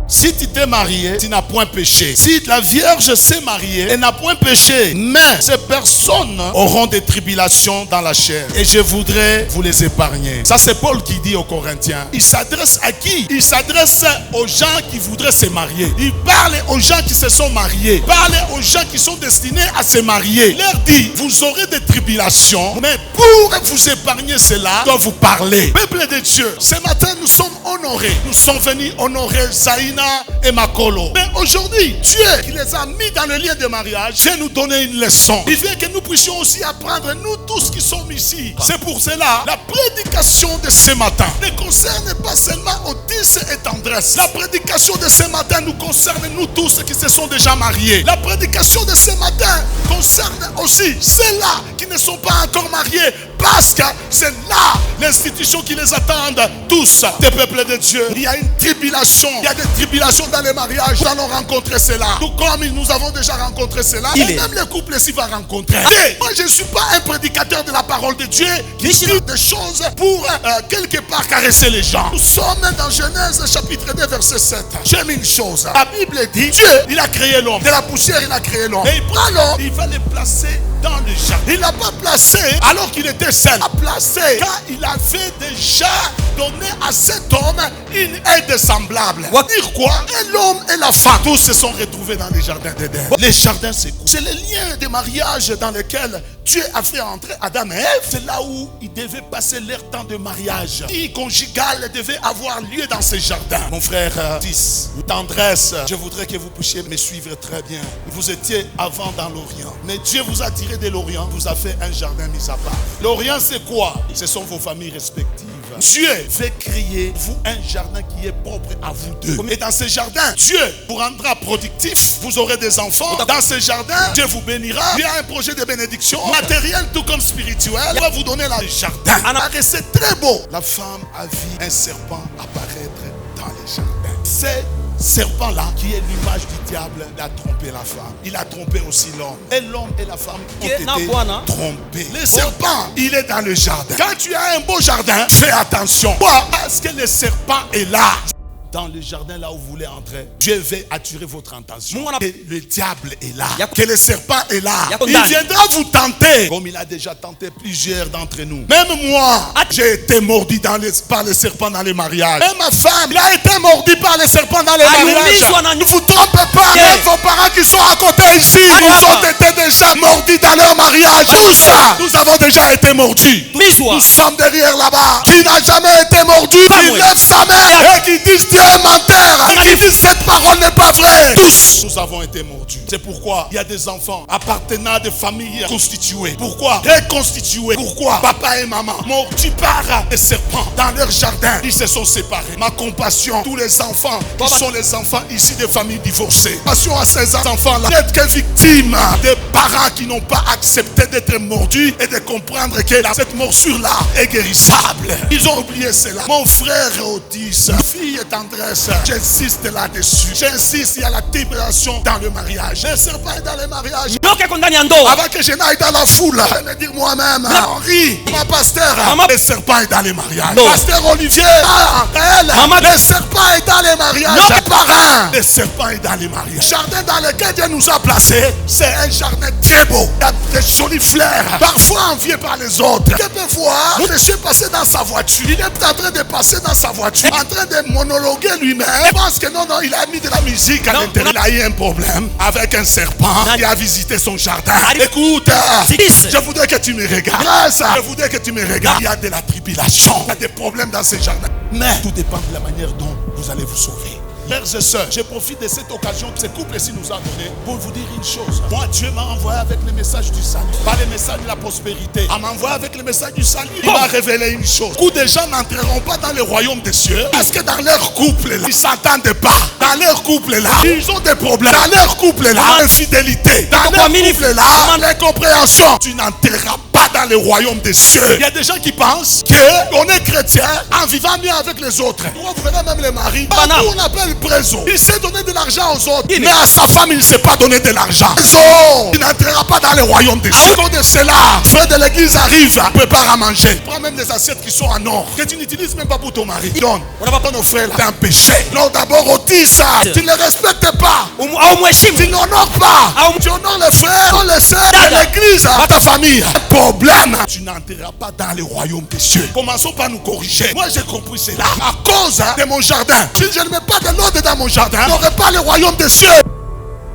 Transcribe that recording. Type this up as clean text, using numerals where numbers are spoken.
Si tu t'es marié, tu n'as point péché. Si la Vierge s'est mariée, elle n'a point péché. Mais ces personnes auront des tribulations dans la chair. Et je voudrais vous les épargner. Ça, c'est Paul qui dit aux Corinthiens. Il s'adresse à qui? Il s'adresse aux gens qui voudraient se marier. Il parle aux gens qui se sont mariés. Il parle aux gens qui sont destinés à se marier. Il leur dit, vous aurez des tribulations, mais pour vous épargner cela, je dois vous parler. Peuple de Dieu, ce matin, nous sommes honorés. Nous sommes venus honorer Zaina et Makolo. Mais aujourd'hui, Dieu qui les a mis dans le lien de mariage, vient nous donner une leçon. Il veut que nous puissions aussi apprendre, nous tous qui sommes ici. C'est pour cela, la prédication de ce matin ne concerne pas seulement Otis et Tendresse. La prédication de ce matin nous concerne nous tous qui se sont déjà mariés. La prédication de ce matin concerne aussi ceux-là qui ne sont pas encore mariés, parce que c'est là l'institution qui les attend tous, des peuples de Dieu. Il y a une tribulation, il y a des tribulations dans les mariages. Nous allons rencontrer cela. Tout comme nous avons déjà rencontré cela, et même les couples s'y vont rencontrer. Et moi, je ne suis pas un prédicateur de la parole de Dieu qui dit des choses pour quelque part caresser les gens. Nous sommes dans Genèse chapitre 2 verset 7. J'aime une chose. La Bible dit, Dieu, il a créé l'homme. De la poussière, il a créé l'homme. Et il prend l'homme, il va le placer dans le jardin. Il n'a pas placé alors qu'il était seul. Il a placé quand il avait déjà donné à cet homme une aide semblable. Dire quoi? Et l'homme et la femme, tous se sont retrouvés dans les jardins d'Éden. Les jardins, c'est quoi? C'est le lien de mariage dans lequel Dieu a fait entrer Adam et Ève. C'est là où ils devaient passer leur temps de mariage. Vie conjugale devait avoir lieu dans ces jardins. Mon frère, Tendresse, je voudrais que vous puissiez me suivre très bien. Vous étiez avant dans l'Orient, mais Dieu vous a tiré de l'Orient, vous a fait un jardin mis à part. L'Orient, c'est quoi? Ce sont vos familles respectives. Dieu veut créer vous un jardin qui est propre à vous deux. Et dans ce jardin, Dieu vous rendra productif. Vous aurez des enfants. Dans ce jardin, Dieu vous bénira. Il y a un projet de bénédiction matériel tout comme spirituel. Il va vous donner le jardin. C'est très beau. La femme a vu un serpent apparaître dans les jardins. C'est serpent-là, qui est l'image du diable, il a trompé la femme. Il a trompé aussi l'homme. Et l'homme et la femme ont été trompés. Le serpent, il est dans le jardin. Quand tu as un beau jardin, fais attention. Pourquoi? Parce que le serpent est là. Dans le jardin là où vous voulez entrer, Dieu veut attirer votre attention. Que le diable est là, que le serpent est là. Il viendra vous tenter, comme il a déjà tenté plusieurs d'entre nous. Même moi, j'ai été mordu par le serpent dans les mariages. Même ma femme, il a été mordu par le serpent dans les mariages. Ne vous trompez pas, même vos parents qui sont à côté ici, ils ont été déjà mordus dans leur mariage. Tous, nous avons déjà été mordus. Nous sommes derrière là-bas. Qui n'a jamais été mordu, qui lève sa main et qui dit Dieu est menteur. Qui dit cette parole n'est pas vraie. Tous, nous avons été mordus. C'est pourquoi il y a des enfants appartenant à des familles constituées. Pourquoi? Reconstituées. Pourquoi? Papa et maman mordus par des serpents dans leur jardin. Ils se sont séparés. Ma compassion, tous les enfants qui sont les enfants ici des familles divorcées. Compassion à ces enfants-là. N'êtes que victimes des parents qui n'ont pas accepté d'être mordus et de comprendre que cette morsure-là est guérissable. Ils ont oublié cela. Mon frère Otis, fille et tendresse, j'insiste là-dessus. J'insiste, il y a la tribulation dans le mariage. Le serpent est dans le mariage. Avant que je n'aille dans la foule, je vais me dire moi-même, Henri, mon pasteur, le serpent est dans les mariages. Pasteur Olivier, le serpent est dans les mariages. Parrain, le serpent est dans les mariages. Le jardin dans lequel Dieu nous a placés, c'est un jardin très beau. Il y a des jolies fleurs, parfois enviées par les autres. Je peux voir le monsieur passer dans sa voiture. Il est en train de passer dans sa voiture, en train de monologuer lui-même. Je pense que non, il a mis de la musique à l'intérieur. Il a eu un problème avec un serpent qui a visité son jardin. Écoute, je voudrais que tu me regardes. Je voudrais que tu me regardes. Il y a de la tribulation, il y a des problèmes dans ce jardin. Mais tout dépend de la manière dont vous allez vous sauver. Frères et sœurs, je profite de cette occasion que ce couple-ci nous a donné pour vous dire une chose. Moi, Dieu m'a envoyé avec le message du salut, pas le message de la prospérité. Il m'a envoyé avec le message du salut. Il m'a révélé une chose. Beaucoup de gens n'entreront pas dans le royaume des cieux parce que dans leur couple, là, ils ne s'entendent pas. Dans leur couple, là, ils ont des problèmes. Dans leur couple, là, l'infidélité. Dans leur couple, là, l'incompréhension. Tu n'entreras pas dans le royaume des cieux. Il y a des gens qui pensent qu'on est chrétien en vivant bien avec les autres. Vous verrez même les maris. On appelle préso. Il sait donner de l'argent aux autres. Mais à sa femme, il ne sait pas donner de l'argent. Il n'entrera pas dans le royaume des cieux. Donc de cela, frère de l'église arrive, prépare à manger. Prends même des assiettes qui sont en or, que tu n'utilises même pas pour ton mari. Donne. On va pas nos frères là. C'est un péché. Non, d'abord, ôtis ça. Tu ne les respectes pas. Tu n'honores pas. Tu honores les frères, les sœurs de l'église, à ta famille. Problème. Tu n'entreras pas dans le royaume des cieux. Commençons par nous corriger. Moi, j'ai compris cela. À cause de mon jardin. Si je ne mets pas de l'ordre dans mon jardin, je n'aurai pas le royaume des cieux.